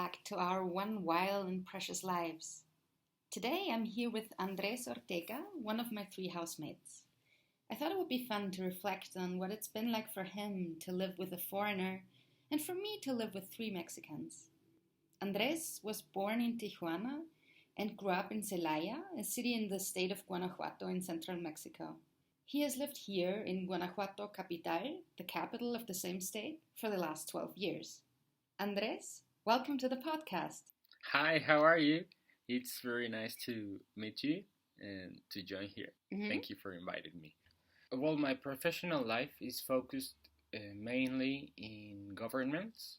back to our one wild and precious lives. Today I'm here with Andrés Ortega, one of my 3 housemates. I thought it would be fun to reflect on what it's been like for him to live with a foreigner and for me to live with 3 Mexicans. Andrés was born in Tijuana and grew up in Celaya, a city in the state of Guanajuato in central Mexico. He has lived here in Guanajuato Capital, the capital of the same state, for the last 12 years. Andrés, welcome to the podcast. Hi, how are you? It's very nice to meet you and to join here. Thank you for inviting me. Well, my professional life is focused mainly in governments.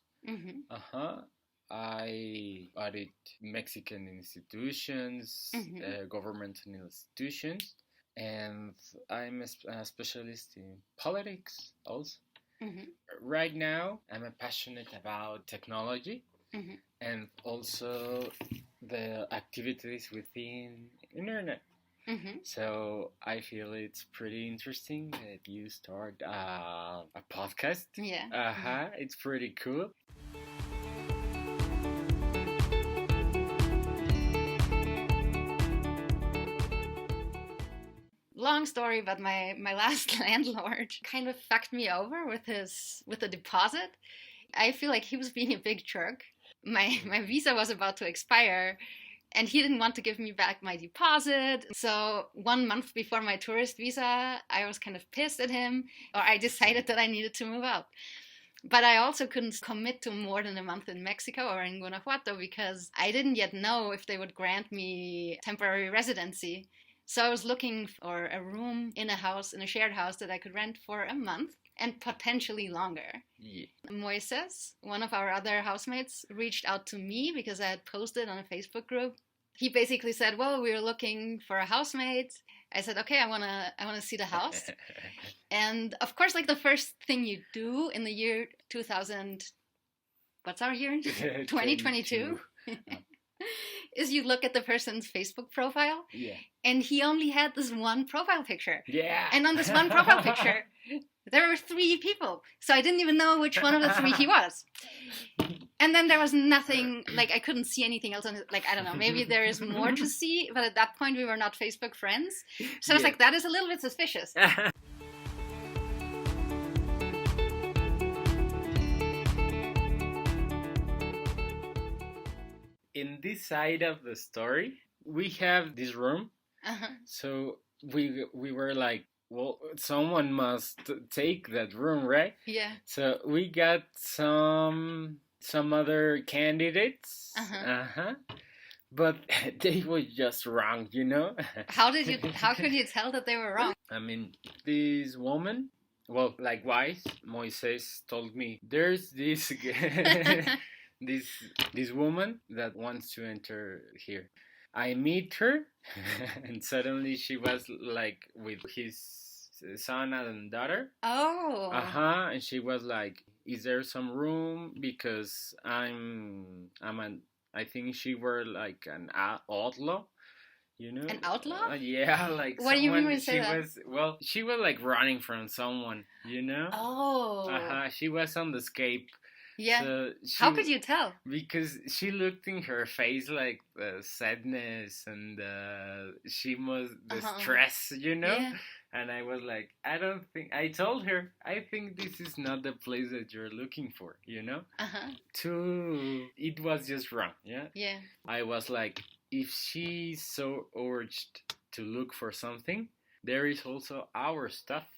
I audit Mexican institutions, governmental institutions, and I'm a specialist in politics also. Right now, I'm passionate about technology and also the activities within internet. So I feel it's pretty interesting that you start a podcast. Yeah. It's pretty cool. Long story, but my last landlord kind of fucked me over with the deposit. I feel like he was being a big jerk. My visa was about to expire and he didn't want to give me back my deposit. So 1 month before my tourist visa, I was kind of pissed at him, or I decided that I needed to move out. But I also couldn't commit to more than a month in Mexico or in Guanajuato because I didn't yet know if they would grant me temporary residency. So I was looking for a room in a shared house that I could rent for a month and potentially longer. Yeah. Moises, one of our other housemates, reached out to me because I had posted on a Facebook group. He basically said, well, we're looking for a housemate. I said, okay, I wanna see the house. And of course, like the first thing you do in the year 2000, what's our year? 2022. Is you look at the person's Facebook profile. Yeah. And he only had this one profile picture. Yeah. And on this one profile picture, there were 3 people. So I didn't even know which one of the 3 he was. And then there was nothing, like I couldn't see anything else on it. Like, I don't know, maybe there is more to see. But at that point, we were not Facebook friends. So I was like, that is a little bit suspicious. In this side of the story, we have this room. So we were like, well, someone must take that room, right? Yeah. So we got some other candidates. But they were just wrong, you know? How could you tell that they were wrong? I mean, this woman, well, likewise, Moises told me, there's this this woman that wants to enter here. I meet her, and suddenly she was like with his son and daughter. Oh. And she was like, "Is there some room? Because I think she were like an outlaw." You know? An outlaw? Yeah, like what do you mean when you say that? She was like running from someone, you know? Oh. She was on the escape. Yeah. So how could you tell? Because she looked in her face like sadness and she was the stress, you know? Yeah. And I was like, I told her, I think this is not the place that you're looking for, you know? It was just wrong, yeah? Yeah. I was like, if she's so urged to look for something, there is also our stuff,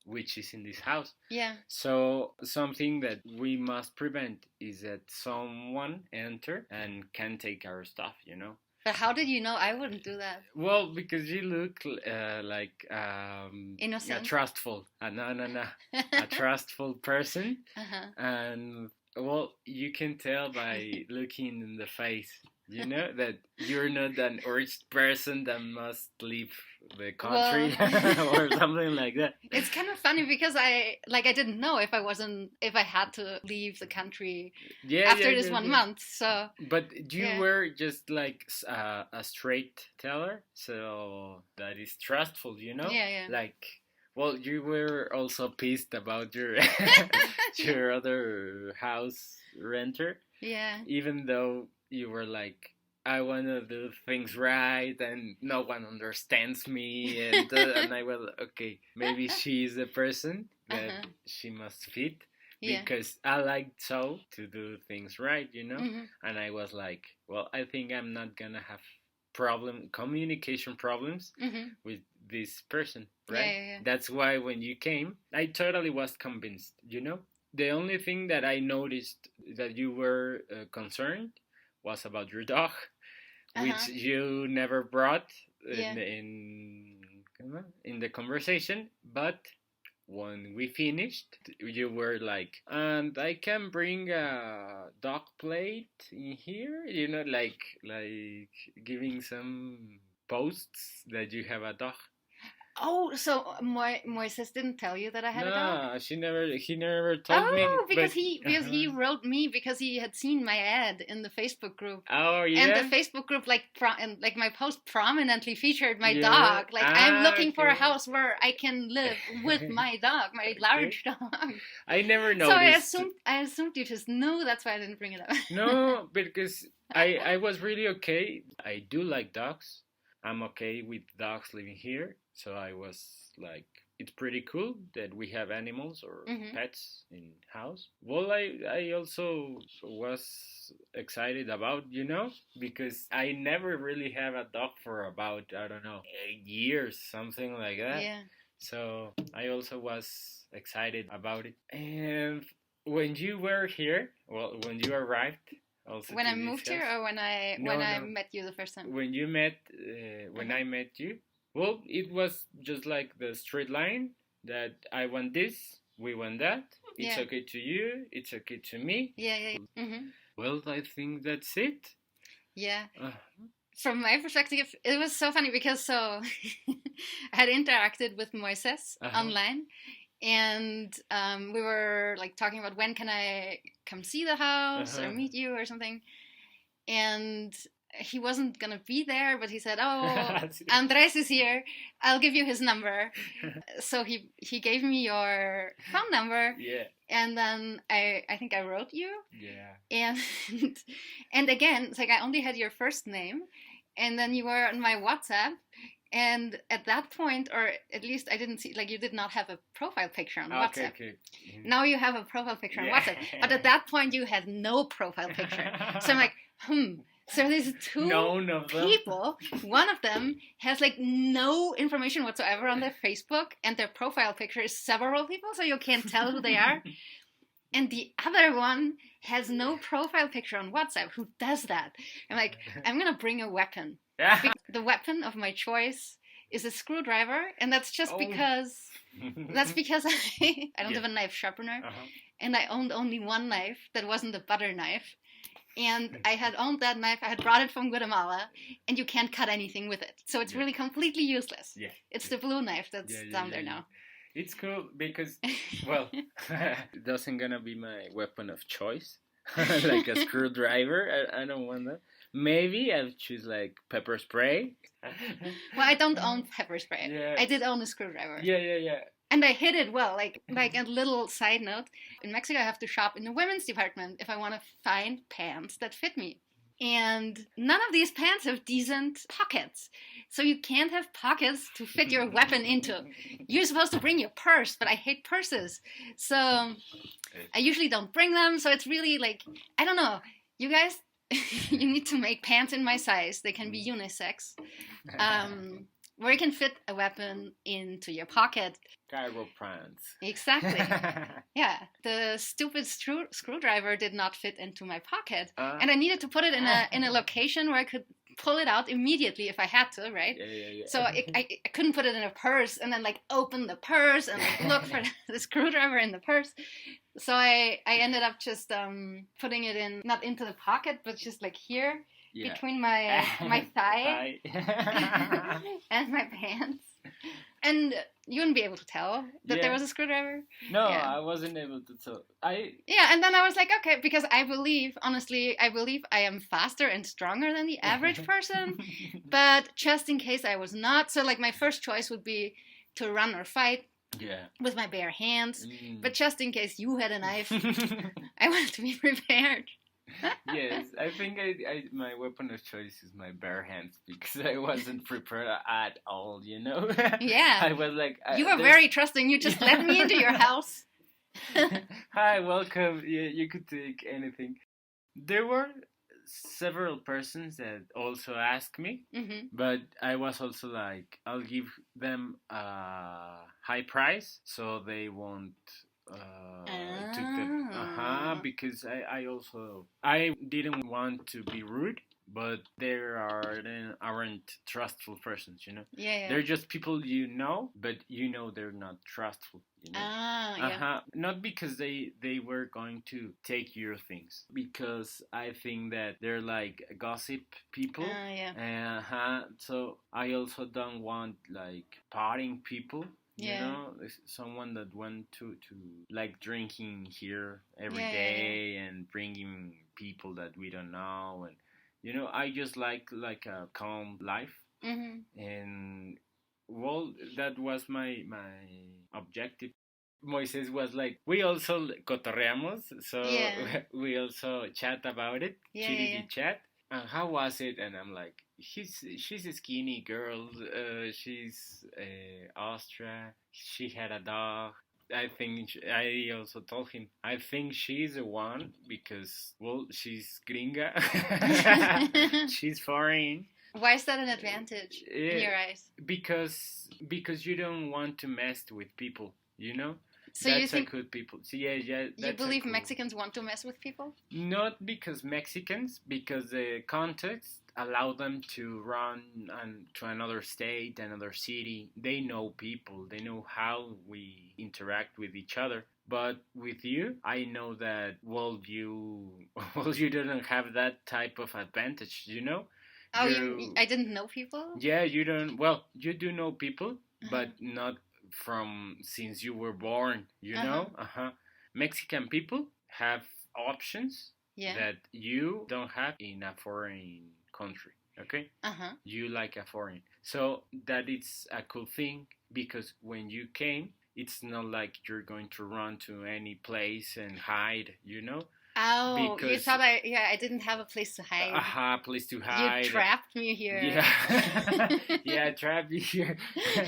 which is in this house. Yeah. So something that we must prevent is that someone enter and can take our stuff, you know? But how did you know I wouldn't do that? Well, because you look like innocent, a trustful, a trustful person, and well, you can tell by looking in the face, you know, that you're not an urged person that must leave the country or something like that. It's kind of funny because I didn't know if I had to leave the country after this 1 month. So, but you were just like a straight teller, so that is trustful, you know. Yeah. Like, well, you were also pissed about your your other house renter. Yeah. Even though you were like, I want to do things right and no one understands me. And I was, okay, maybe she's the person that she must fit. Yeah. Because I like so to do things right, Mm-hmm. And I was like, well, I think I'm not going to have communication problems Mm-hmm. with this person, right? Yeah. That's why when you came, I totally was convinced, The only thing that I noticed that you were concerned was about your dog, which you never brought in the conversation, but when we finished, you were like, and I can bring a dog plate in here, like giving some posts that you have a dog. Oh, so Moises didn't tell you that I had a dog? No, he never told me. Oh, because he wrote me because he had seen my ad in the Facebook group. Oh, yeah. And the Facebook group, like my post prominently featured my dog. Like, I'm looking for a house where I can live with my dog, my large dog. I never noticed. So I assumed you just knew. That's why I didn't bring it up. No, because I was really okay. I do like dogs. I'm okay with dogs living here. So I was like, it's pretty cool that we have animals or pets in house. Well, I also was excited about, because I never really have a dog for about, I don't know, 8 years, something like that. Yeah. So I also was excited about it. And when you were here, when you arrived, also when I moved here, or when I met you the first time? When you met, when I met you, well, it was just like the straight line that I want this, we want that. It's okay to you, it's okay to me. Yeah. Mm-hmm. Well, I think that's it. Yeah. From my perspective, it was so funny because I had interacted with Moises online. And we were like talking about when can I come see the house or meet you or something. And he wasn't going to be there, but he said, oh, Andrés is here. I'll give you his number. So he gave me your phone number. Yeah. And then I think I wrote you. Yeah. And again, it's like I only had your first name. And then you were on my WhatsApp. And at that point, or at least I didn't see, like you did not have a profile picture on WhatsApp. Okay. Mm-hmm. Now you have a profile picture on WhatsApp. But at that point, you had no profile picture. So I'm like, So there's two people. One of them has like no information whatsoever on their Facebook, and their profile picture is several people, so you can't tell who they are. And the other one has no profile picture on WhatsApp. Who does that? I'm like, I'm going to bring a weapon. The weapon of my choice is a screwdriver, and that's just because I don't have a knife sharpener, and I owned only one knife that wasn't a butter knife, and I had owned that knife. I had brought it from Guatemala, and you can't cut anything with it, so it's really completely useless. It's the blue knife that's down there now. It's cool because, well, it doesn't gonna be my weapon of choice, like a screwdriver. I don't want that. Maybe I'll choose like pepper spray. Well, I don't own pepper spray. Yeah. I did own a screwdriver. Yeah. And I hid it well. Like a little side note, in Mexico I have to shop in the women's department if I want to find pants that fit me. And none of these pants have decent pockets. So you can't have pockets to fit your weapon into. You're supposed to bring your purse, but I hate purses. So I usually don't bring them. So it's really like, I don't know. You guys, you need to make pants in my size. They can be unisex. Where you can fit a weapon into your pocket. Cairo pants. Exactly. Yeah. The stupid screwdriver did not fit into my pocket. And I needed to put it in a location where I could pull it out immediately if I had to, right? Yeah. So I couldn't put it in a purse and then like open the purse and like look for the screwdriver in the purse. So I ended up just putting it in, not into the pocket, but just like here. Yeah. Between my thigh and my pants. And you wouldn't be able to tell that there was a screwdriver? No, I wasn't able to tell. Yeah, and then I was like, okay, because honestly, I believe I am faster and stronger than the average person. But just in case I was not, so like my first choice would be to run or fight. Yeah. With my bare hands. But just in case you had a knife, I wanted to be prepared. Yes, I think my weapon of choice is my bare hands because I wasn't prepared at all, you know? Yeah. I was like... you were very trusting. You just let me into your house. Hi, welcome. You could take anything. There were several persons that also asked me, but I was also like, I'll give them a high price so they won't took the because I didn't want to be rude, but there aren't trustful persons, you know. Yeah. They're just people you know, but you know they're not trustful, you know. Yeah. Not because they were going to take your things, because I think that they're like gossip people. Yeah. So I also don't want like partying people. You Yeah. know, someone that went to like drinking here every Yeah, day and bringing people that we don't know, and you know, I just like a calm life. And well, that was my objective. Moises was like, we also cotorreamos, so Yeah. we also chat about it, Yeah. chat. How was it? And I'm like, she's a skinny girl. She's Austria. She had a dog. I think I also told him I think she's the one because well she's gringa. She's foreign. Why is that an advantage in your eyes? Because you don't want to mess with people, you know. So that's you think a good people. So yeah. You believe Mexicans want to mess with people? Not because Mexicans, because the context allow them to run to another state, another city. They know people. They know how we interact with each other. But with you, I know that you don't have that type of advantage. You know. Oh, I didn't know people? Yeah, you don't. Well, you do know people, but not from since you were born, you know? Mexican people have options that you don't have in a foreign country, okay? You like a foreign. So that it's a cool thing because when you came, it's not like you're going to run to any place and hide, you know? Oh, because, you thought I didn't have a place to hide. Place to hide. You trapped me here. Yeah. Yeah, I trapped you here.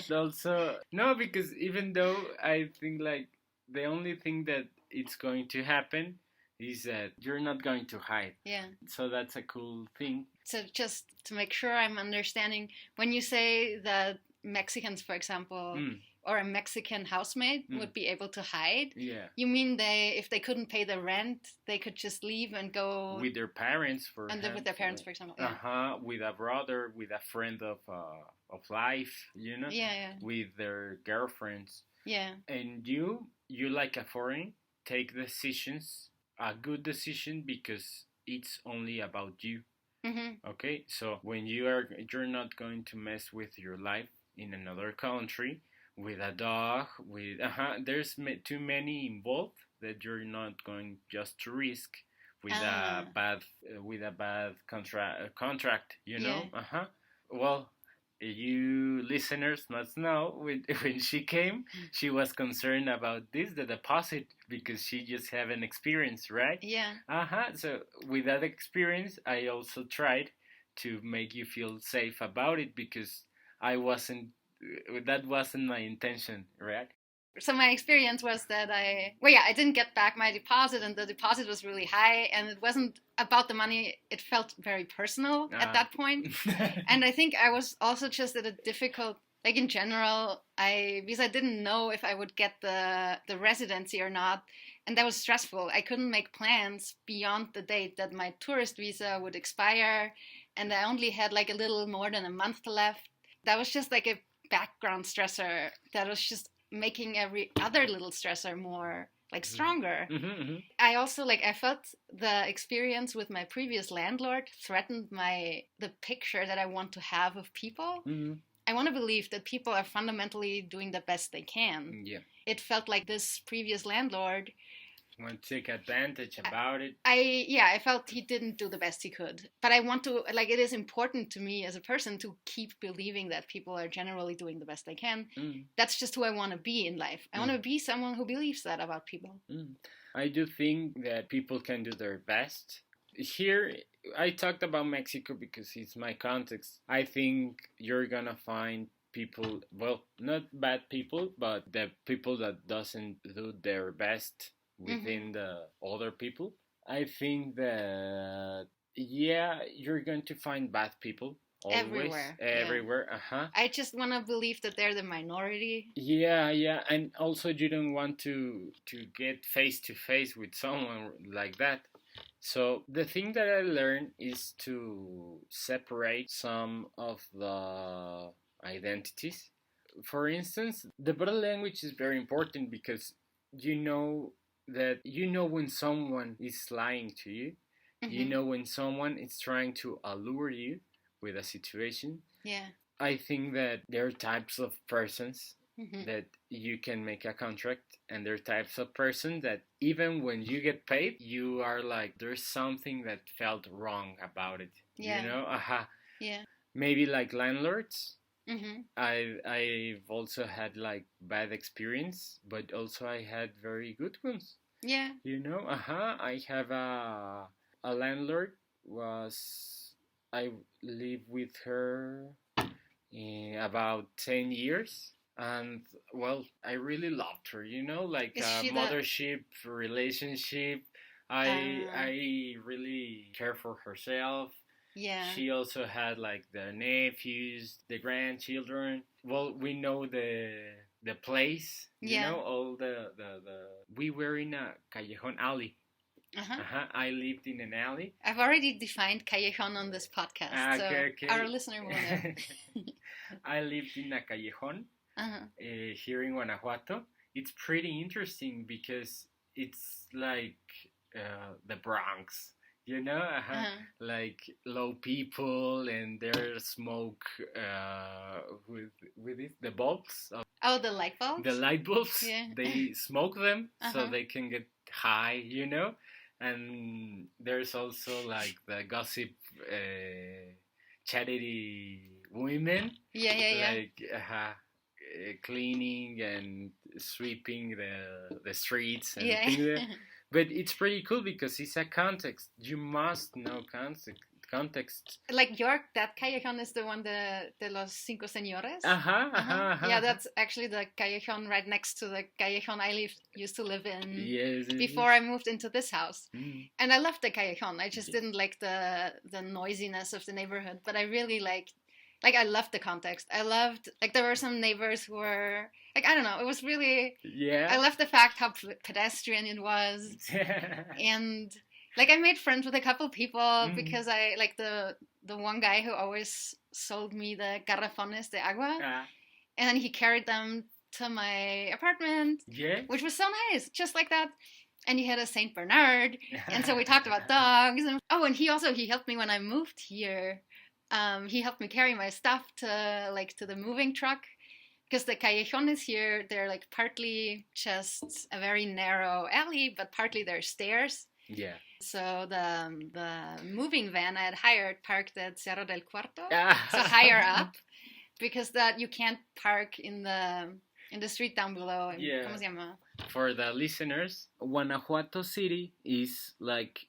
Also, no, because even though I think like the only thing that it's going to happen is that you're not going to hide. Yeah. So that's a cool thing. So just to make sure I'm understanding, when you say that Mexicans, for example, or a Mexican housemate would be able to hide. Yeah. You mean if they couldn't pay the rent, they could just leave and go with their parents live with their parents, for example. Yeah. With a brother, with a friend of life, you know. Yeah. With their girlfriends. Yeah. And you like a foreign, take decisions, a good decision because it's only about you. Okay, so when you're not going to mess with your life in another country. With a dog, with there's too many involved that you're not going just to risk with a bad contract, you know. Yeah. Well, you listeners must know when she came, she was concerned about the deposit because she just have an experience, right? Yeah. So with that experience, I also tried to make you feel safe about it because that wasn't my intention, right? So my experience was that I didn't get back my deposit, and the deposit was really high, and it wasn't about the money. It felt very personal at that point. And I think I was also just at a difficult, like in general, because I didn't know if I would get the residency or not. And that was stressful. I couldn't make plans beyond the date that my tourist visa would expire. And I only had like a little more than a month left. That was just like a background stressor that was just making every other little stressor more like stronger. I also I felt the experience with my previous landlord threatened the picture that I want to have of people. I want to believe that people are fundamentally doing the best they can. Yeah. It felt like this previous landlord want to take advantage about it. I felt he didn't do the best he could. But I want to, it is important to me as a person to keep believing that people are generally doing the best they can. That's just who I want to be in life. I want to be someone who believes that about people. I do think that people can do their best. Here, I talked about Mexico because it's my context. I think you're gonna find people, well, not bad people, but the people that doesn't do their best within the other people. I think that, yeah, you're going to find bad people always, everywhere. I just want to believe that they're the minority. Yeah, and also you don't want to get face to face with someone like that. So the thing that I learned is to separate some of the identities. For instance, the body language is very important because you know when someone is lying to you. You know when someone is trying to allure you with a situation. Yeah. I think that there are types of persons that you can make a contract, and there are types of person that even when you get paid, you are like, there's something that felt wrong about it. Yeah. You know? Yeah. Maybe like landlords. I've also had like bad experience, but also I had very good ones. Yeah. You know? I have a landlord I lived with her in about 10 years. And, well, I really loved her, you know, like a mothership relationship. I really care for herself. Yeah. She also had like the nephews, the grandchildren. Well, we know the place, you know, all the we were in a callejon alley. I lived in an alley. I've already defined callejon on this podcast, so our listener will know. I lived in a callejon here in Guanajuato. It's pretty interesting because it's like the Bronx, you know, like low people, and there's smoke with it, the bulbs. The light bulbs? The light bulbs, they smoke them so they can get high, you know. And there's also like the gossip charity women. Like cleaning and sweeping the streets and things like that. But it's pretty cool because it's a context. You must know context. Like that callejon is the one de los cinco señores. Yeah, that's actually the callejon right next to the callejon I used to live in before I moved into this house. And I loved the callejon. I just didn't like the noisiness of the neighborhood, but I really liked. Like, I loved the context. I loved, like, there were some neighbors who were, like, I don't know, it was really, I loved the fact how pedestrian it was. And, like, I made friends with a couple people because I, like, the one guy who always sold me the garrafones de agua. And then he carried them to my apartment, which was so nice, just like that. And he had a Saint Bernard. And so we talked about dogs. And he helped me when I moved here. He helped me carry my stuff to the moving truck, because the callejones here, they're like partly just a very narrow alley, but partly they're stairs. Yeah. So the moving van I had hired parked at Cerro del Cuarto, so higher up, because that you can't park in the street down below. ¿Cómo se llama? For the listeners, Guanajuato City is like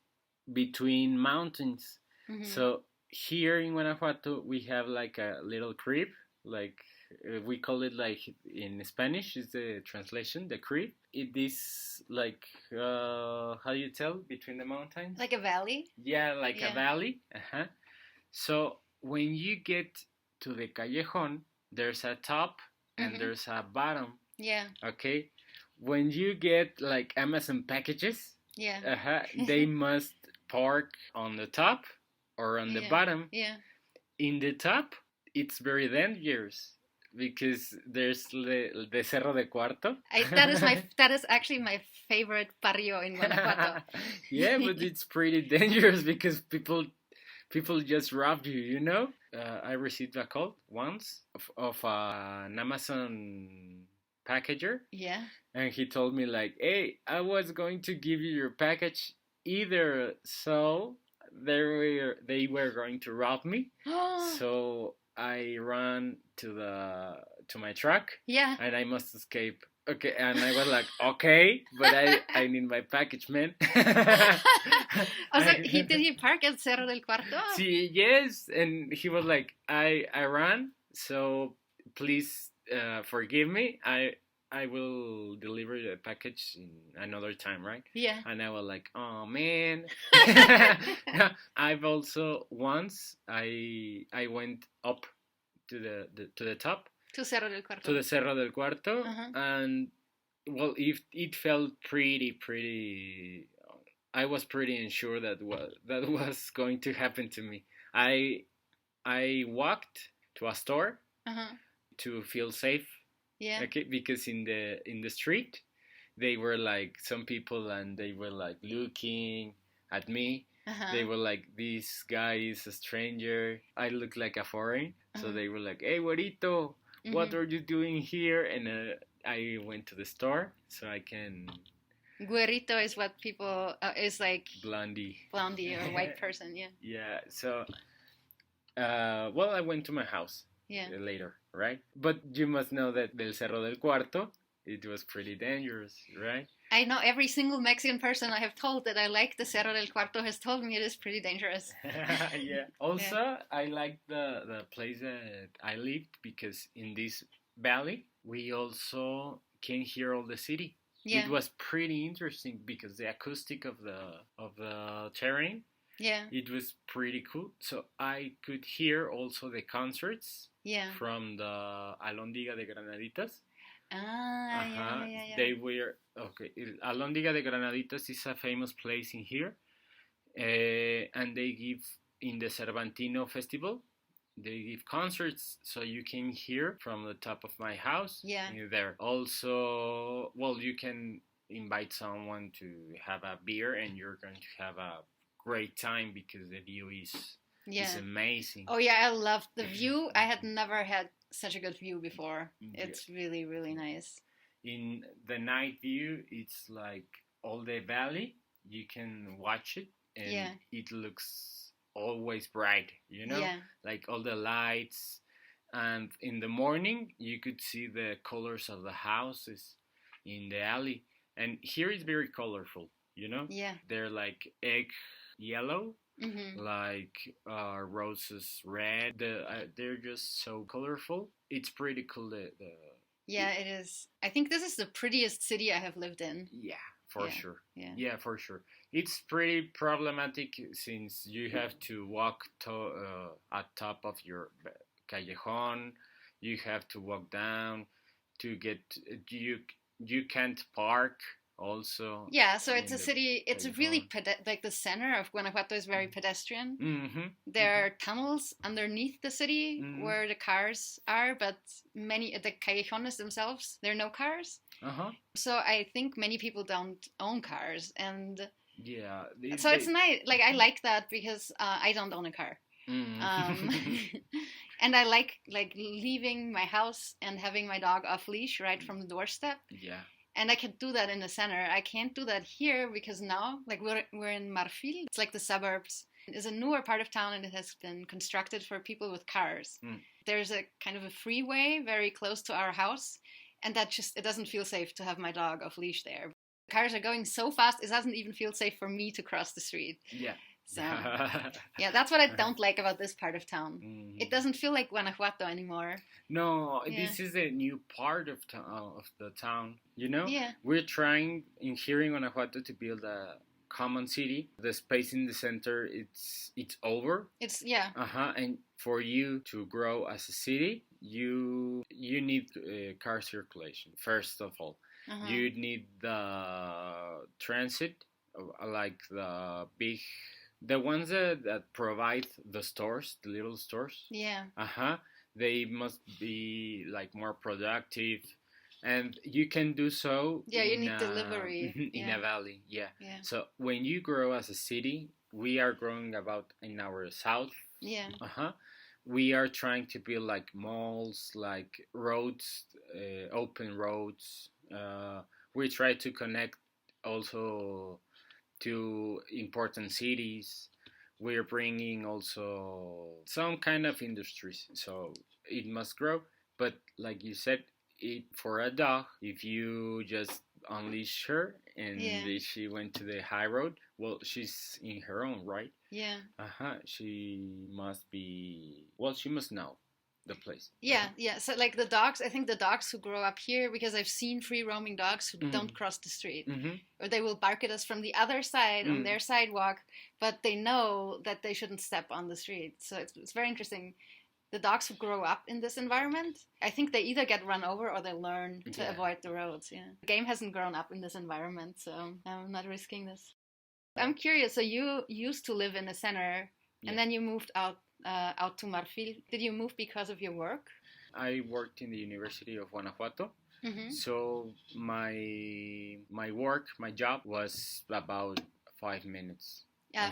between mountains. So here in Guanajuato, we have like a little crib, like we call it, like in Spanish is the translation, the crib. It is like, how do you tell, between the mountains? Like a valley? Yeah, like a valley. So when you get to the callejon, there's a top and there's a bottom. Yeah. Okay. When you get like Amazon packages, they must park on the top or on the bottom. Yeah. In the top, it's very dangerous because there's the Cerro de Cuarto. That is actually my favorite barrio in Guanajuato. Yeah, but it's pretty dangerous because people just robbed you, you know? I received a call once of an Amazon packager. Yeah. And he told me like, hey, I was going to give you your package either so they were going to rob me. So I ran to my truck. Yeah. And I must escape Okay, and I was like, okay, but I need my package, man. I was like, did he park at Cerro del Cuarto? See, yes, and he was like, I ran, so please forgive me. I will deliver the package in another time, right? Yeah. And I was like, oh man. I've also once I went up to the top. To Cerro del Cuarto. To the Cerro del Cuarto, and well, it felt pretty. I was pretty unsure that was going to happen to me. I walked to a store to feel safe. Yeah. Okay, because in the street, they were like some people, and they were like looking at me. They were like, this guy is a stranger. I look like a foreign, so they were like, hey, güerito, what are you doing here? And I went to the store so I can. Güerito is what people is like. Blondie or white person, yeah. Yeah. So, well, I went to my house. Yeah. Later, right? But you must know that del Cerro del Cuarto, it was pretty dangerous, right? I know every single Mexican person I have told that I like the Cerro del Cuarto has told me it is pretty dangerous. Yeah. Also, I like the place that I lived because in this valley, we also can hear all the city. Yeah. It was pretty interesting because the acoustic of the terrain. Yeah. It was pretty cool. So I could hear also the concerts. Yeah. From the Alhóndiga de Granaditas. Yeah. They were okay. Alhóndiga de Granaditas is a famous place in here, and they give in the Cervantino festival. They give concerts, so you can hear from the top of my house. Yeah. There also, well, you can invite someone to have a beer, and you're going to have a great time because the view is amazing. Oh yeah, I love the view. I had never had such a good view before. It's really, really nice. In the night view, it's like all the valley. You can watch it, and it looks always bright, like all the lights. And in the morning, you could see the colors of the houses in the alley. And here it's very colorful, Yeah. They're like egg yellow. Like roses red. They're just so colorful. It's pretty cool. Yeah, it is. I think this is the prettiest city I have lived in. Yeah, for sure. Yeah, for sure. It's pretty problematic since you have to walk at top of your callejon. You have to walk down to get. You can't park. Also, yeah, so it's a city. It's really like the center of Guanajuato is very pedestrian. There are tunnels underneath the city where the cars are, but the callejones themselves, there are no cars. So I think many people don't own cars, and so it's nice. Like I like that because I don't own a car. And I like leaving my house and having my dog off leash right from the doorstep. Yeah. And I can do that in the center. I can't do that here because now, like we're in Marfil. It's like the suburbs. It's a newer part of town, and it has been constructed for people with cars. There's a kind of a freeway very close to our house, and it doesn't feel safe to have my dog off leash there. Cars are going so fast, it doesn't even feel safe for me to cross the street. Yeah. So, yeah, that's what I don't like about this part of town. It doesn't feel like Guanajuato anymore. No, this is a new part of the town. Yeah. We're trying here in Guanajuato to build a common city. The space in the center, it's over. And for you to grow as a city, you need car circulation first of all. You need the transit, like the ones that provide the stores, the little stores. Yeah. They must be like more productive, and you can do so. Yeah, you need delivery in a valley. Yeah. So when you grow as a city, we are growing about in our south. Yeah. We are trying to build like malls, like roads, open roads. We try to connect also to important cities. We're bringing also some kind of industries, so it must grow. But like you said, for a dog, if you just unleash her and she went to the high road, well, she's in her own right. Yeah. She must be. Well, she must know the place. Yeah, yeah. So like the dogs, I think the dogs who grow up here, because I've seen free roaming dogs who don't cross the street, or they will bark at us from the other side on their sidewalk, but they know that they shouldn't step on the street. So it's very interesting. The dogs who grow up in this environment, I think they either get run over or they learn to avoid the roads. Yeah, the game hasn't grown up in this environment, so I'm not risking this. I'm curious. So you used to live in the center, and then you moved out to Marfil. Did you move because of your work? I worked in the University of Guanajuato. So my work, my job was about 5 minutes.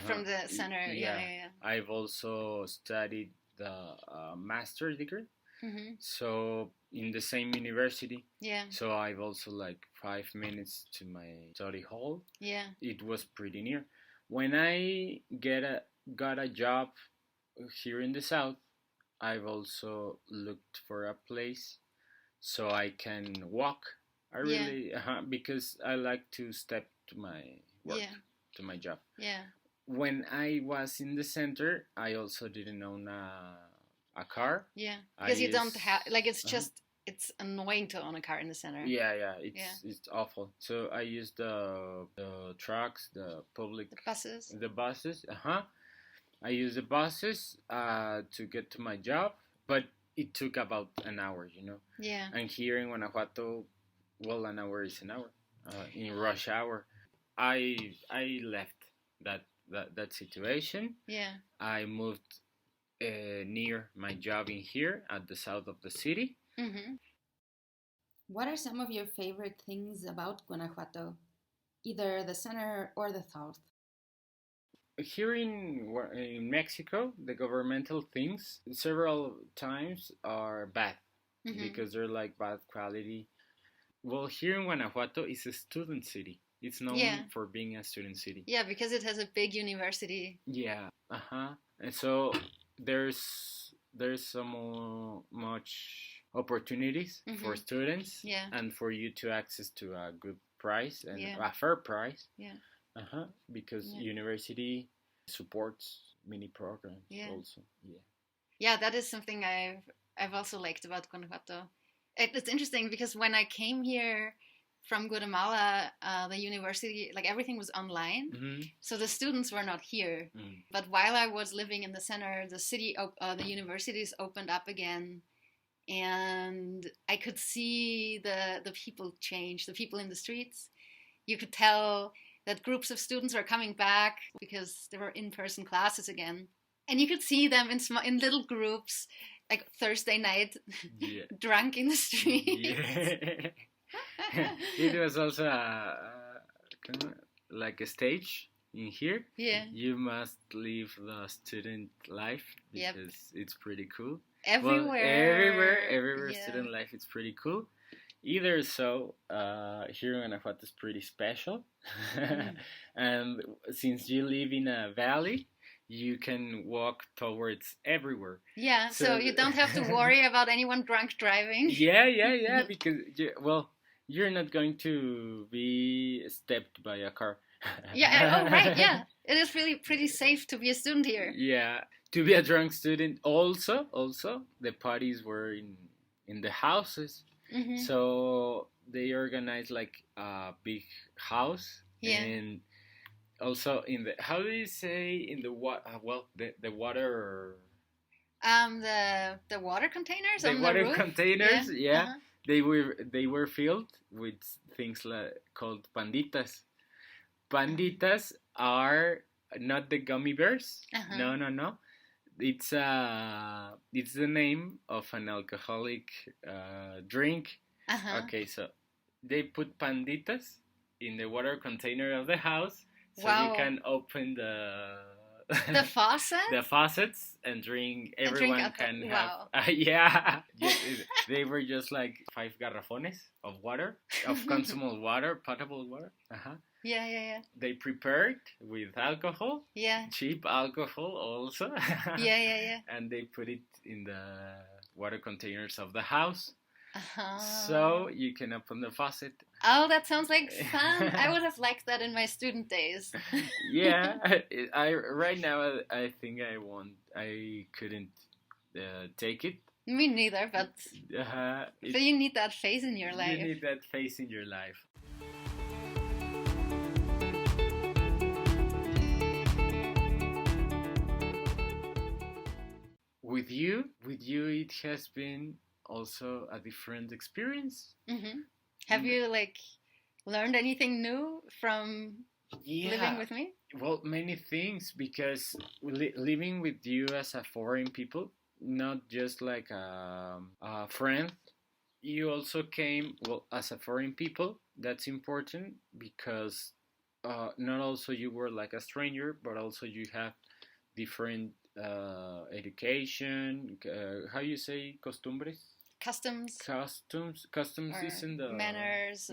From the center. Yeah. I've also studied the master's degree. So in the same university. Yeah. So I've also like 5 minutes to my study hall. Yeah. It was pretty near. When I got a job here in the south, I've also looked for a place so I can walk. I really because I like to step to my work, to my job. Yeah. When I was in the center, I also didn't own a car. Yeah. Because you don't have it's just it's annoying to own a car in the center. Yeah, it's awful. So I use the trucks, the buses. The buses. I use the buses to get to my job, but it took about an hour, Yeah. And here in Guanajuato, well, an hour is an hour. In rush hour, I left that situation. Yeah. I moved near my job in here at the south of the city. What are some of your favorite things about Guanajuato, either the center or the south? Here in Mexico, the governmental things several times are bad because they're like bad quality. Well, here in Guanajuato, it's a student city. It's known for being a student city. Yeah, because it has a big university. Yeah, and so there's so much opportunities for students and for you to access to a good price and a fair price. Yeah. Because university supports many programs also. Yeah, that is something I've also liked about Guanajuato. It's interesting because when I came here from Guatemala, the university, like everything was online, so the students were not here. But while I was living in the center, the universities opened up again, and I could see the people change, the people in the streets. You could tell that groups of students were coming back because there were in-person classes again. And you could see them in little groups, like Thursday night, drunk in the street. It was also like a stage in here. Yeah. You must live the student life because it's pretty cool. Everywhere student life is pretty cool. Either so, here in Guanajuato is pretty special. And since you live in a valley, you can walk towards everywhere. Yeah, so you don't have to worry about anyone drunk driving. Yeah, because, you're not going to be stepped by a car. Right, yeah. It is really pretty safe to be a student here. Yeah, to be a drunk student. Also, the parties were in the houses. So they organized like a big house, and also in the how do you say in the what? The water. The water containers. The on water the roof? Containers, they were filled with things called panditas. Panditas are not the gummy bears. No. It's the name of an alcoholic drink. Okay, so they put panditas in the water container of the house, so you can open the faucet, the faucets, and drink. Everyone can have. They were just like 5 garrafones of water, of consumable water, potable water. Yeah. They prepared with alcohol. Yeah. Cheap alcohol also. Yeah. And they put it in the water containers of the house. So you can open the faucet. Oh, that sounds like fun. I would have liked that in my student days. Yeah, I right now I think I couldn't take it. Me neither, but so you need that phase in your life. You need that phase in your life. With you, it has been also a different experience. Mm-hmm. Have you like learned anything new from living with me? Well, many things, because living with you as a foreign people, not just like a friend, you also came, well, as a foreign people. That's important because not also you were like a stranger, but also you have different education, how you say costumbres? Customs is in the manners,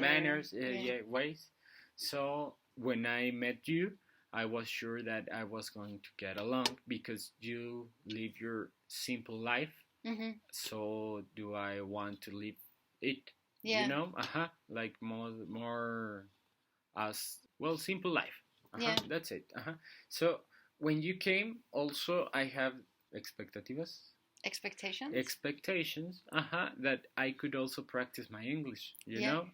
ways. So when I met you, I was sure that I was going to get along because you live your simple life. Mm-hmm. So do I want to live it? Yeah. You know, like more as well, simple life. Yeah. That's it. So when you came, also I have expectativas. Expectations, that I could also practice my English, you know?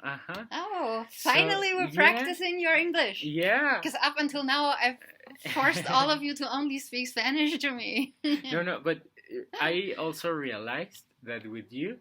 Oh, finally we're practicing your English. Yeah. Because up until now, I've forced all of you to only speak Spanish to me. No, but I also realized that with you,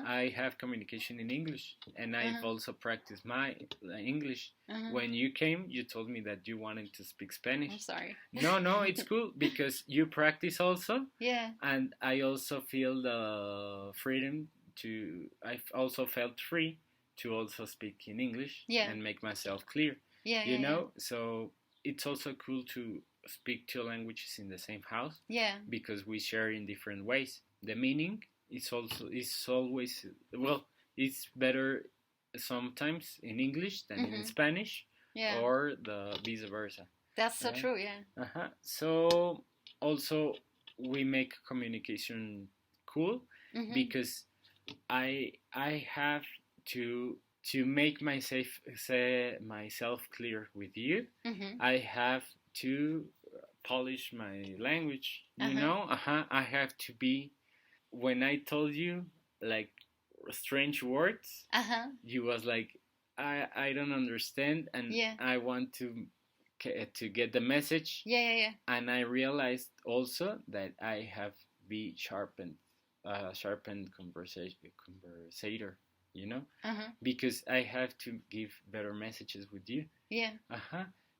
I have communication in English, and I've also practiced my English. When you came, you told me that you wanted to speak Spanish. I'm sorry. No, it's cool because you practice also. Yeah. And I also feel the freedom to, I've also felt free to also speak in English and make myself clear. You know? So it's also cool to speak two languages in the same house. Yeah. Because we share in different ways. The meaning is always, well, it's better sometimes in English than in Spanish, or the vice versa. That's so true, yeah. So also we make communication cool because I have to make myself clear with you. I have to polish my language, you know. I have to be, when I told you like strange words, you was like, I don't understand, and I want to get the message. Yeah. And I realized also that I have be sharpened conversator, you know, because I have to give better messages with you. Yeah.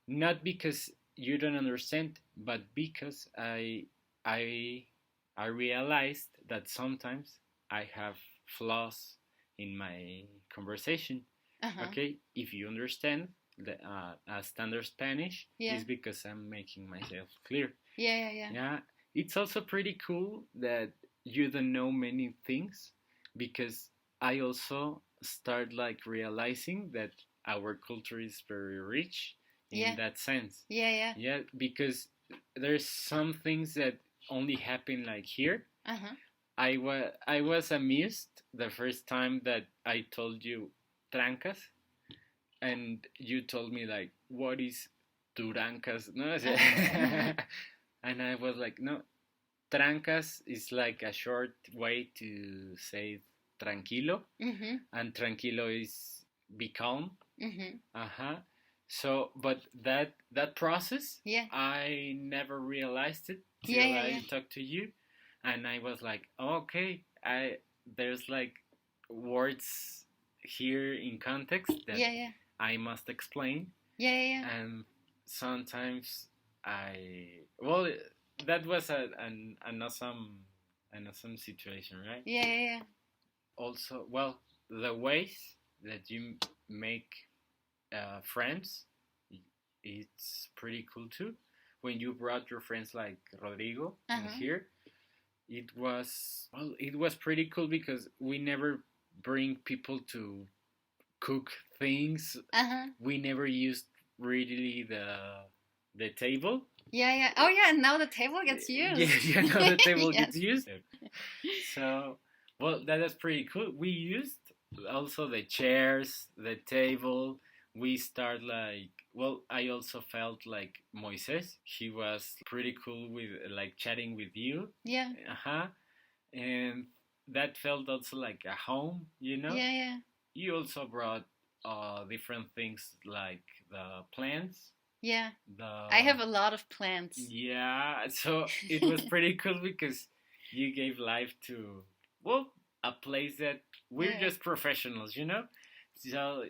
Not because you don't understand, but because I realized that sometimes I have flaws in my conversation. Okay, if you understand the standard Spanish, is because I'm making myself clear. Yeah. It's also pretty cool that you don't know many things, because I also start like realizing that our culture is very rich in that sense. Yeah, because there's some things that only happen like here. I was amused the first time that I told you trancas, and you told me like, what is turancas? No, and I was like, no, trancas is like a short way to say tranquilo, and tranquilo is be calm. So, but that process, I never realized it till I talked to you, and I was like, oh, okay, there's like words here in context that I must explain. And sometimes that was an awesome situation, right? Yeah. Also, well, the ways that you make friends, it's pretty cool too. When you brought your friends like Rodrigo in here, it was pretty cool because we never bring people to cook things. We never used really the table. Yeah. Oh yeah, and now the table gets used. Yeah, now the table gets used. So Well, that is pretty cool. We used also the chairs, the table. We start like, well, I also felt like Moises. He was pretty cool with like chatting with you. Yeah. Uh-huh. And that felt also like a home, you know? Yeah, yeah. You also brought different things like the plants. Yeah. The I have a lot of plants. Yeah, so it was pretty cool because you gave life to, well, a place that we're just professionals, you know? So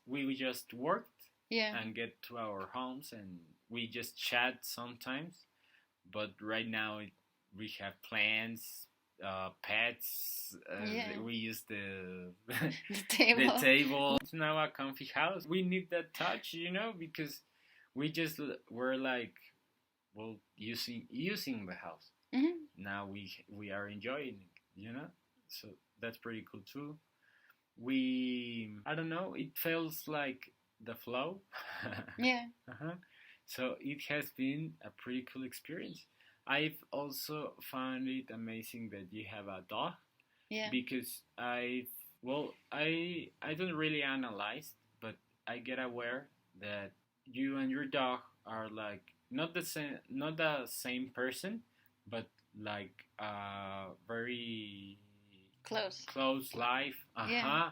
we just worked and get to our homes and we just chat sometimes. But right now we have plants, pets. We use the the table. the table. It's now a comfy house. We need that touch, you know, because we just were like, well, using the house. Mm-hmm. Now we are enjoying it, you know. So that's pretty cool too. I don't know. It feels like the flow. Yeah. Uh-huh. So it has been a pretty cool experience. I've also found it amazing that you have a dog. Yeah. Because I don't really analyze, but I get aware that you and your dog are like not the same person, but like very close life. Yeah.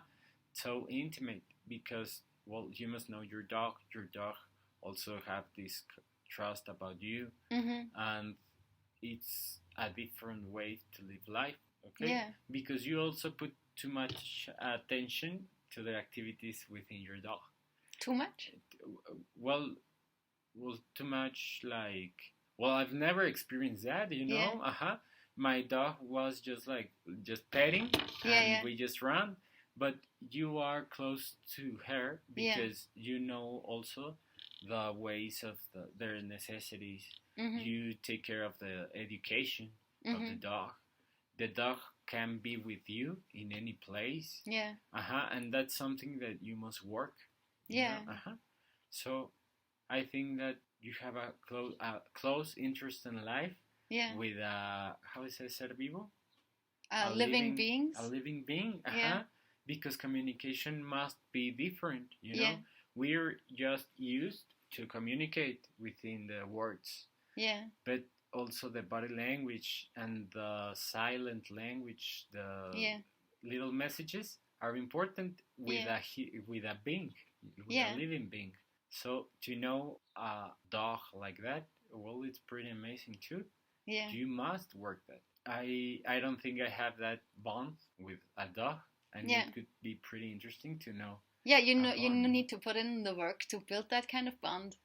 So intimate because, well, you must know your dog. Your dog also have this trust about you, and it's a different way to live life. Okay. Yeah. Because you also put too much attention to the activities within your dog. Too much? Well, too much like. Well, I've never experienced that, you know. Yeah. My dog was just petting, and we just run. But you are close to her because you know also the ways of their necessities. You take care of the education of the dog. The dog can be with you in any place. Yeah. And that's something that you must work. Yeah. So I think that you have a close interest in life. Yeah. With how is it, ser vivo? Living beings. A living being. Yeah. Because communication must be different. You know, Yeah. we're just used to communicate within the words. Yeah. But also the body language and the silent language, the little messages are important with a being, with a living being. So to know a dog like that, well, it's pretty amazing too. Yeah. You must work that. I don't think I have that bond with a dog, and it could be pretty interesting to know. Yeah, you need to put in the work to build that kind of bond.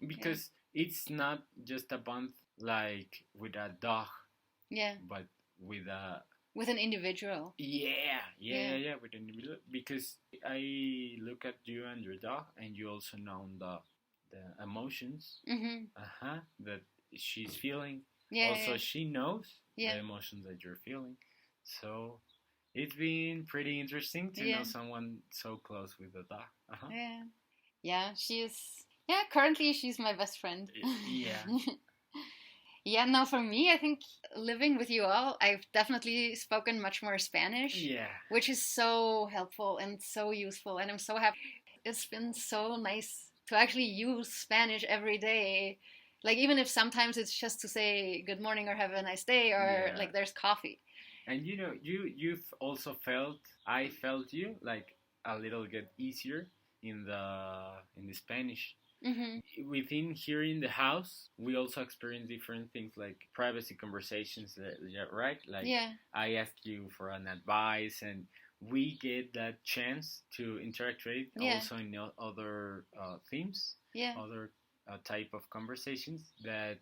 Because it's not just a bond like with a dog. Yeah. But with an individual. Yeah, with an individual. Because I look at you and your dog, and you also know the emotions that she's feeling. Yeah. Also, she knows the emotions that you're feeling. So it's been pretty interesting to know someone so close with the dog. Yeah. Yeah, currently she's my best friend. Yeah. Yeah, no, for me, I think living with you all, I've definitely spoken much more Spanish. Yeah. Which is so helpful and so useful, and I'm so happy. It's been so nice to actually use Spanish every day. Like, even if sometimes it's just to say good morning or have a nice day or like there's coffee. And you know, you've also I felt you like a little bit easier in the Spanish. Within here in the house, we also experience different things like privacy conversations, right? Like I ask you for an advice, and we get that chance to interact with it also in other themes, other type of conversations that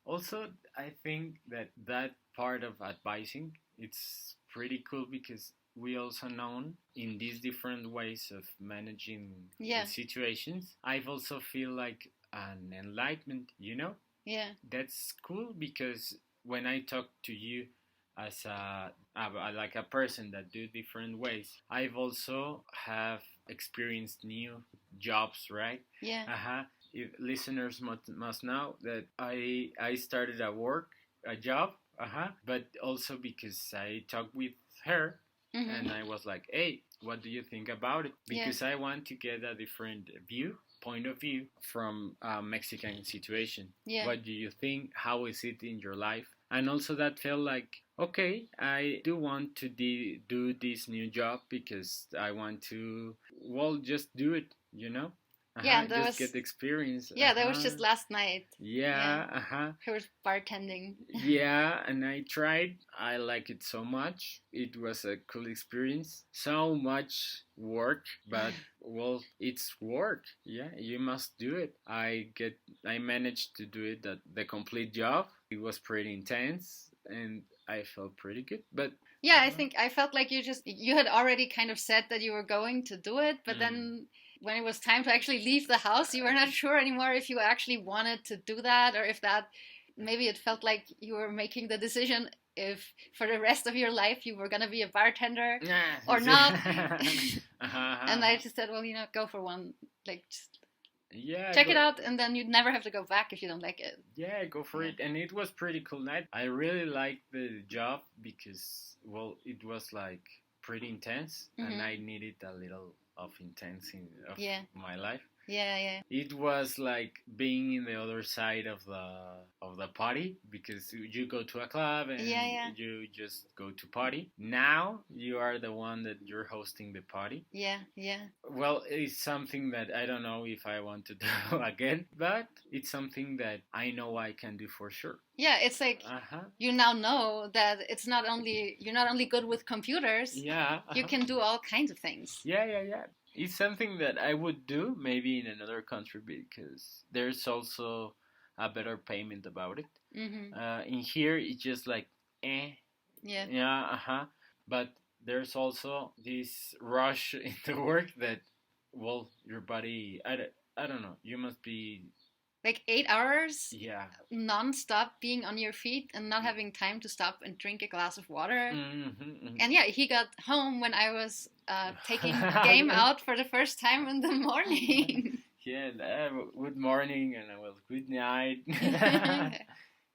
Also, I think that part of advising, it's pretty cool because we also known in these different ways of managing the situations. I've also feel like an enlightenment, you know? Yeah. That's cool because when I talk to you as like a person that do different ways, I've also have experienced new jobs, right? Yeah. Listeners must know that I started a job But also because I talked with her and I was like, hey, what do you think about it? Because I want to get a different point of view from a Mexican situation. What do you think? How is it in your life? And also that felt like, okay, I do want to do this new job because I want to, well, just do it, you know? Yeah, just get experience. Yeah, that was just last night. Yeah. He was bartending. Yeah, and I tried. I like it so much. It was a cool experience. So much work, but well, it's work. Yeah, you must do it. I managed to do it the complete job. It was pretty intense and I felt pretty good. But yeah, I think I felt like you had already kind of said that you were going to do it, but then when it was time to actually leave the house, you were not sure anymore if you actually wanted to do that, or if that maybe it felt like you were making the decision if for the rest of your life you were going to be a bartender or not. And I just said, well, go for one, like just check it out, and then you'd never have to go back if you don't like it. Yeah, go for it. And it was pretty cool night. I really liked the job because, well, it was like pretty intense and I needed a little of intensity of my life. Yeah. It was like being in the other side of the party because you go to a club and you just go to party. Now you are the one that you're hosting the party. Yeah. Well, it's something that I don't know if I want to do again, but it's something that I know I can do for sure. Yeah, it's like you now know that you're not only good with computers. Yeah. You can do all kinds of things. Yeah. It's something that I would do maybe in another country because there's also a better payment about it. In here, it's just like, Yeah, But there's also this rush into work that, well, your body, I don't know, you must be like 8 hours non-stop being on your feet and not having time to stop and drink a glass of water. And he got home when I was taking game out for the first time in the morning. Good morning and I was good night.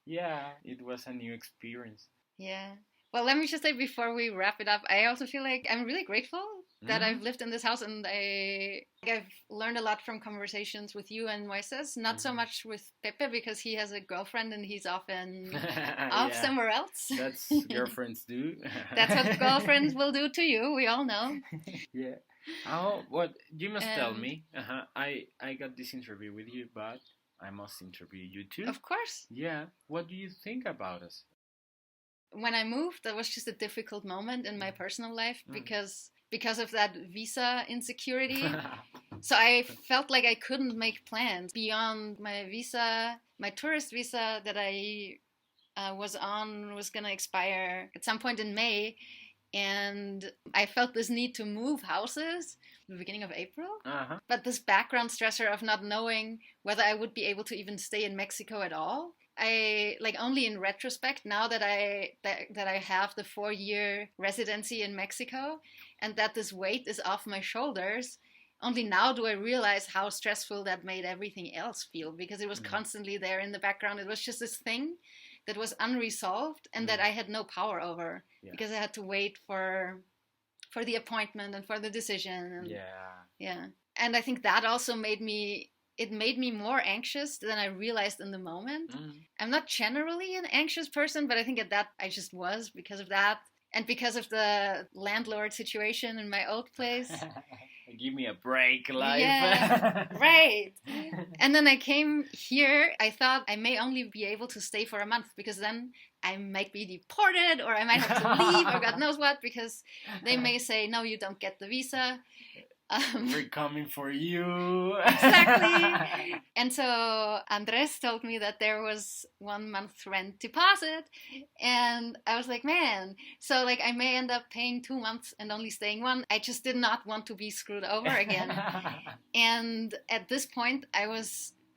Yeah, it was a new experience. Yeah. Well, let me just say before we wrap it up, I also feel like I'm really grateful that I've lived in this house, and I've learned a lot from conversations with you and Moises. Not so much with Pepe because he has a girlfriend and he's often off somewhere else. That's girlfriends do. That's what girlfriends will do to you. We all know. Yeah. Oh, what you must tell me. I got this interview with you, but I must interview you too. Of course. Yeah. What do you think about us? When I moved, that was just a difficult moment in my personal life because of that visa insecurity. So I felt like I couldn't make plans beyond my visa. My tourist visa that I was on was going to expire at some point in May. And I felt this need to move houses at the beginning of April. But this background stressor of not knowing whether I would be able to even stay in Mexico at all. I like only in retrospect now that I have the 4-year residency in Mexico and that this weight is off my shoulders. Only now do I realize how stressful that made everything else feel because it was constantly there in the background. It was just this thing that was unresolved and that I had no power over because I had to wait for the appointment and for the decision. And, and I think that also made me more anxious than I realized in the moment. I'm not generally an anxious person, but I think at that I just was because of that. And because of the landlord situation in my old place. Give me a break, life. Yeah, right. And then I came here. I thought I may only be able to stay for a month because then I might be deported or I might have to leave or God knows what because they may say, no, you don't get the visa. We're coming for you. Exactly. And so Andrés told me that there was 1 month rent deposit. And I was like, man, so like I may end up paying 2 months and only staying 1. I just did not want to be screwed over again. And at this point,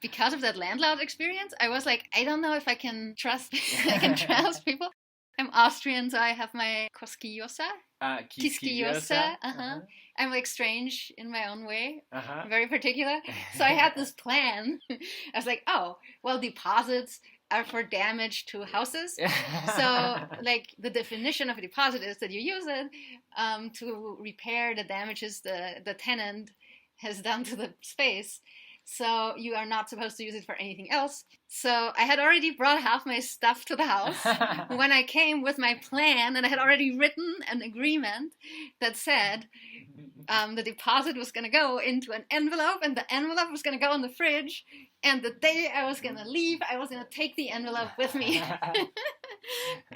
because of that landlord experience, I was like, I don't know if I can trust people. I'm Austrian, so I have my cosquillosa. Quisquillosa. I'm like strange in my own way, very particular. So I had this plan. I was like, oh, well, deposits are for damage to houses. So, like, the definition of a deposit is that you use it to repair the damages the tenant has done to the space. So you are not supposed to use it for anything else. So I had already brought half my stuff to the house when I came with my plan, and I had already written an agreement that said the deposit was going to go into an envelope, and the envelope was going to go in the fridge. And the day I was going to leave, I was going to take the envelope with me.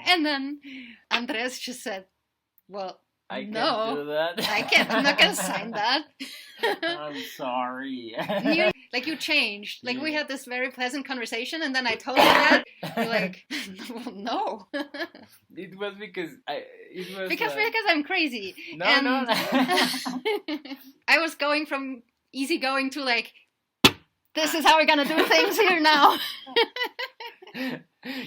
And then Andrés just said, well, I no, can't do that. I'm not going to sign that. I'm sorry. You changed. Like, we had this very pleasant conversation, and then I told you that. You're like, well, no. It was because because I'm crazy. No, and no. I was going from easygoing to like, this is how we're gonna do things here now.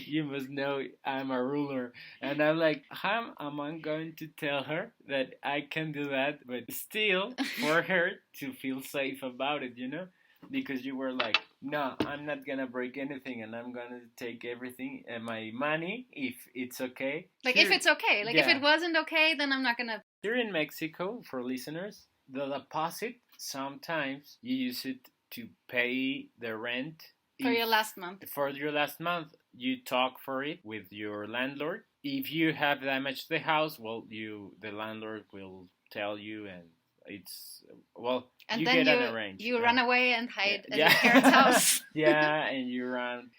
You must know I'm a ruler. And I'm like, how am I going to tell her that I can do that, but still for her to feel safe about it, you know? Because you were like, no, I'm not going to break anything, and I'm going to take everything and my money if it's okay. Like, if it's okay. Like, if it wasn't okay, then I'm not going to. Here in Mexico, for listeners, the deposit, sometimes you use it to pay the rent. For your last month. For your last month, you talk for it with your landlord. If you have damaged the house, well, the landlord will tell you, and it's, well, and you then get an arrange. You run away and hide at your parents' house. Yeah, and you run.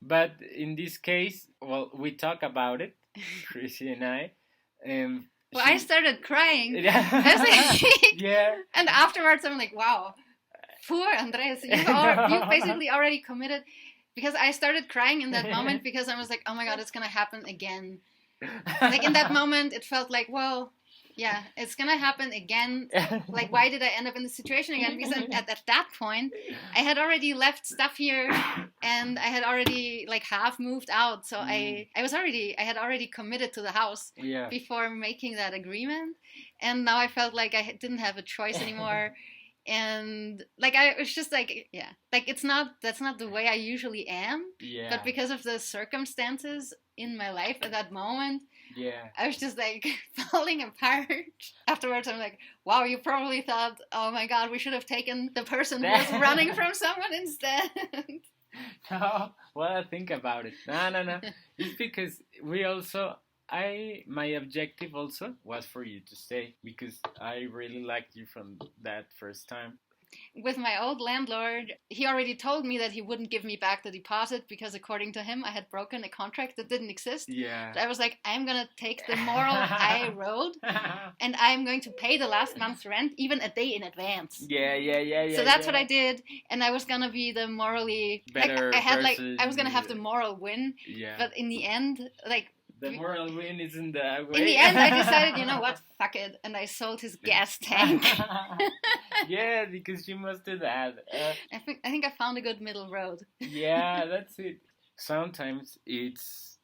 But in this case, well, we talk about it, Chrissy and I. Well, I started crying. Yeah. And afterwards, I'm like, wow. Poor Andrés, you've basically already committed, because I started crying in that moment because I was like, oh my God, it's going to happen again. Like, in that moment, it felt like, well, yeah, it's going to happen again. Like, why did I end up in this situation again? Because at that point, I had already left stuff here, and I had already, like, half moved out. So I had already committed to the house before making that agreement. And now I felt like I didn't have a choice anymore. And like, I was just like, yeah, like, that's not the way I usually am. Yeah. But because of the circumstances in my life at that moment, I was just like falling apart. Afterwards, I'm like, wow, you probably thought, oh my God, we should have taken the person who was running from someone instead. No, well, think about it. No. It's because my objective also was for you to stay, because I really liked you from that first time. With my old landlord, he already told me that he wouldn't give me back the deposit because, according to him, I had broken a contract that didn't exist. Yeah. So I was like, I'm going to take the moral high road, and I'm going to pay the last month's rent even a day in advance. Yeah. So that's what I did, and I was going to be the morally better person. I was going to have the moral win. Yeah. But in the end, like, the moral win isn't that way. In the end, I decided, you know what, fuck it, and I sold his gas tank. Yeah, because you must do that. I think I found a good middle road. Yeah, that's it. Sometimes it's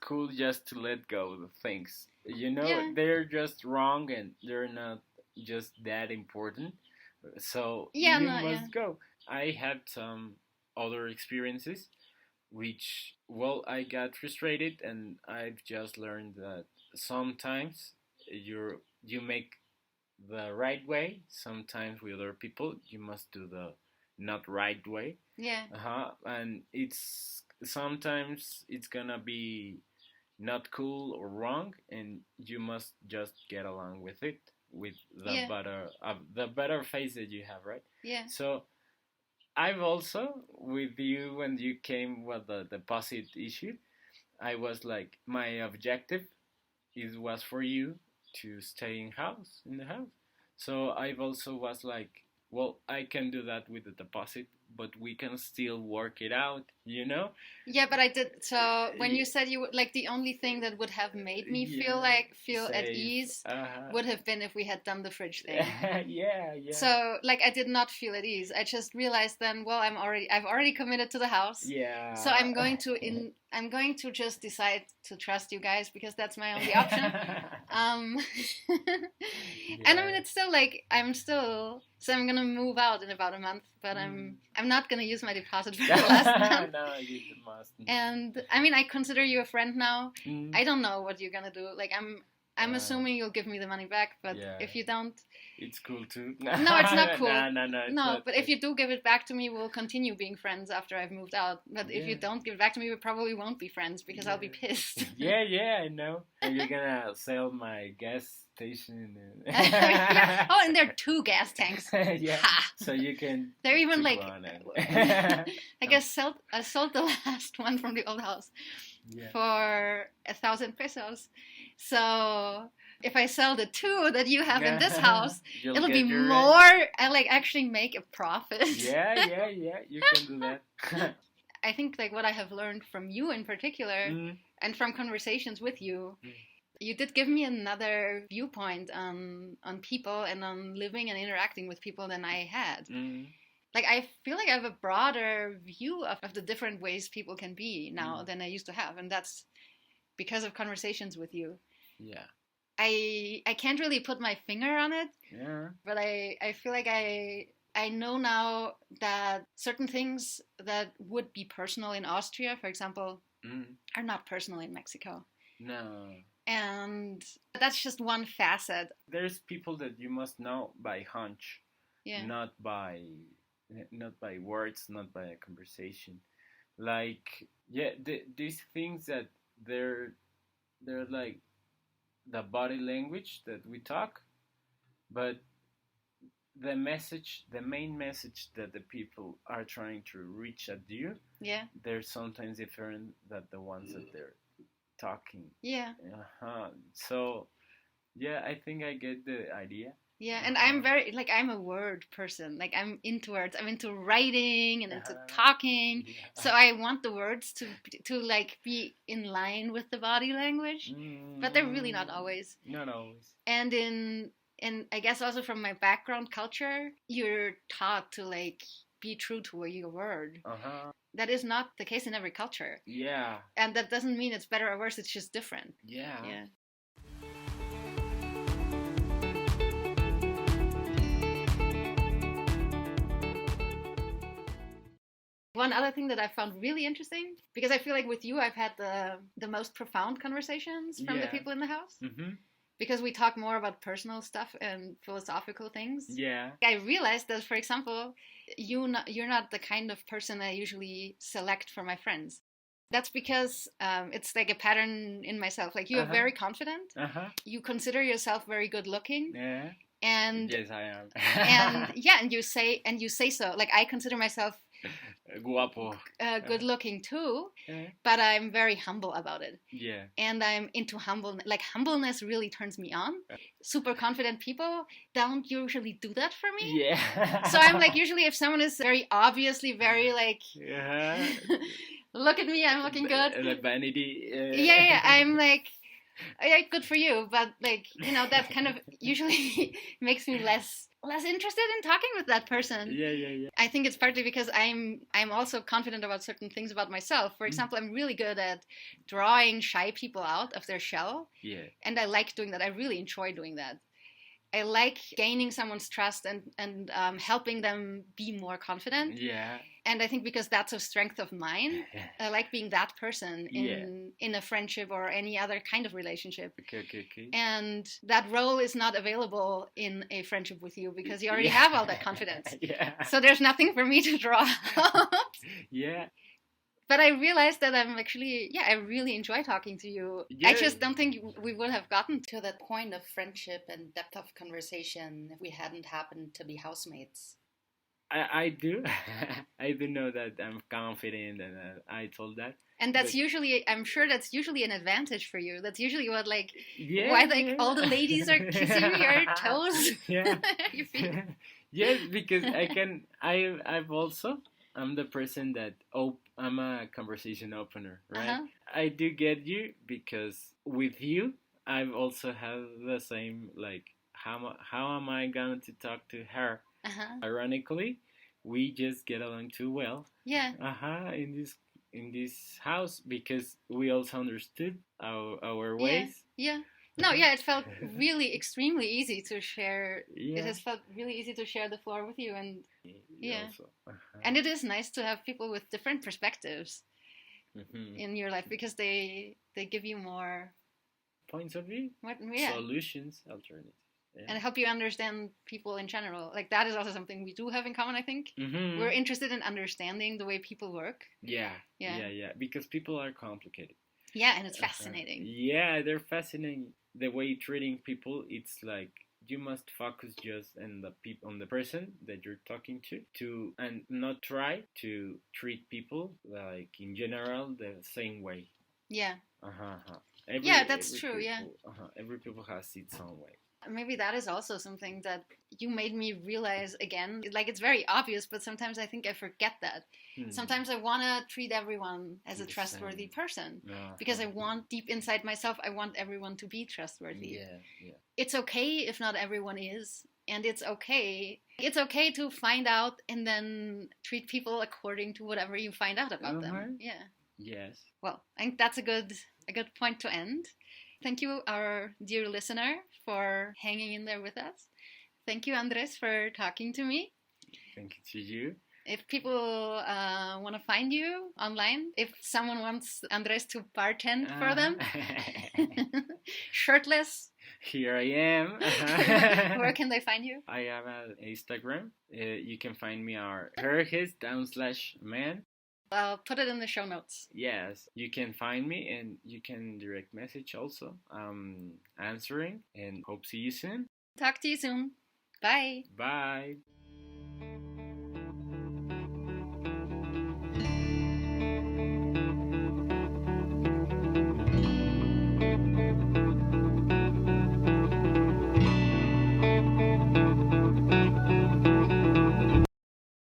cool just to let go of things. You know, they're just wrong, and they're not just that important. So you must go. I had some other experiences which, well, I got frustrated, and I've just learned that sometimes you make the right way. Sometimes with other people, you must do the not right way. Yeah. And sometimes it's gonna be not cool or wrong, and you must just get along with it, with the better face that you have, right? Yeah. So I've also, with you, when you came with the deposit issue, I was like, my objective was for you to stay in the house. So I've also was like, well, I can do that with the deposit, but we can still work it out, you know? Yeah, but I did. So when you said you would, like, the only thing that would have made me feel safe. at ease would have been if we had done the fridge thing. Yeah. So, like, I did not feel at ease. I just realized then, well, I've already committed to the house. Yeah. So I'm going to just decide to trust you guys, because that's my only option. And I mean, it's still like so I'm gonna move out in about a month, but I'm not gonna use my deposit for the last month. No, you must. And I mean, I consider you a friend now. I don't know what you're gonna do. Like I'm assuming you'll give me the money back, but if you don't, it's cool too. No, it's not cool. No. But if you do give it back to me, we'll continue being friends after I've moved out. But if you don't give it back to me, we probably won't be friends because I'll be pissed. Yeah, I know. And you're gonna sell my gas station. Oh, and there are 2 gas tanks. Yeah. Ha! So you can. They're even like. Like I sold the last one from the old house for 1,000 pesos. So if I sell the 2 that you have in this house, it'll be more. I like actually make a profit. Yeah. You can do that. I think like what I have learned from you in particular, and from conversations with you, you did give me another viewpoint on people and on living and interacting with people than I had. Like I feel like I have a broader view of the different ways people can be now than I used to have, and that's because of conversations with you. Yeah. I can't really put my finger on it. Yeah. But I feel like I know now that certain things that would be personal in Austria, for example, are not personal in Mexico. No. And that's just one facet. There's people that you must know by hunch. Yeah. Not by words, not by a conversation. Like these things that they're like the body language that we talk, but the main message that the people are trying to reach at you, they're sometimes different than the ones that they're talking. Yeah. So, I think I get the idea. Yeah, and I'm very, like, I'm a word person. Like, I'm into words. I'm into writing and into talking. So I want the words to like, be in line with the body language. But they're really not always. Not always. And in I guess also from my background culture, you're taught to, like, be true to your word. That is not the case in every culture. Yeah. And that doesn't mean it's better or worse. It's just different. Yeah. One other thing that I found really interesting, because I feel like with you, I've had the most profound conversations from the people in the house. Because we talk more about personal stuff and philosophical things. Yeah. I realized that, for example, you're not the kind of person I usually select for my friends. That's because it's like a pattern in myself. Like, you are very confident. You consider yourself very good looking. Yeah. And yes, I am. and you say so. Like, I consider myself guapo, good looking too, but I'm very humble about it. Yeah. And I'm into humbleness. Like, humbleness really turns me on. Super confident people don't usually do that for me. Yeah. So I'm like, usually if someone is very obviously very like, look at me, I'm looking good. Like vanity. Yeah. I'm like, yeah, good for you, but like, that kind of usually makes me less interested in talking with that person. Yeah. I think it's partly because I'm also confident about certain things about myself. For example, I'm really good at drawing shy people out of their shell. Yeah. And I like doing that. I really enjoy doing that. I like gaining someone's trust and helping them be more confident. Yeah. And I think because that's a strength of mine, I like being that person in a friendship or any other kind of relationship. Okay. And that role is not available in a friendship with you because you already have all that confidence. So there's nothing for me to draw out. Yeah. But I realized that I'm actually, I really enjoy talking to you. Yeah. I just don't think we would have gotten to that point of friendship and depth of conversation if we hadn't happened to be housemates. I do. I do know that I'm confident and I told that. And that's usually, I'm sure that's usually an advantage for you. That's usually what, like, why like all the ladies are kissing your toes. Yeah. Your feet. Yes, because I'm the person that, I'm a conversation opener, right? I do get you because with you, I've also had the same, like, how am I going to talk to her? Ironically, we just get along too well. Yeah. In this house because we also understood our ways. Yeah. No, yeah, it felt really extremely easy to share. Yeah. It has felt really easy to share the floor with you, and yeah, Also. and it is nice to have people with different perspectives Mm-hmm. in your life because they give you more Points of view, yeah, solutions, alternatives. Yeah. And help you understand people in general. Like that is also something we do have in common, I think. Mm-hmm. We're interested in understanding the way people work. Yeah. Because people are complicated. Yeah, and it's fascinating. Yeah, they're fascinating. The way treating people, it's like you must focus just on the person that you're talking to and not try to treat people like in general the same way. Yeah. That's true. Every people has its own way. Maybe that is also something that you made me realize again. Like, it's very obvious, but sometimes I think I forget that. Sometimes I want to treat everyone as a trustworthy person because I want, deep inside myself, I want everyone to be trustworthy. Yeah. It's okay if not everyone is. And it's okay. It's okay to find out and then treat people according to whatever you find out about them. Yeah. Yes. Well, I think that's a good point to end. Thank you, our dear listener, for hanging in there with us. Thank you, Andres, for talking to me. Thank you to you. If people want to find you online, if someone wants Andres to bartend for them, shirtless, here I am. Where can they find you? I have an Instagram. You can find me at herhis_man. I'll put it in the show notes. Yes, you can find me and you can direct message also. Answering and hope see you soon. Talk to you soon. Bye. Bye.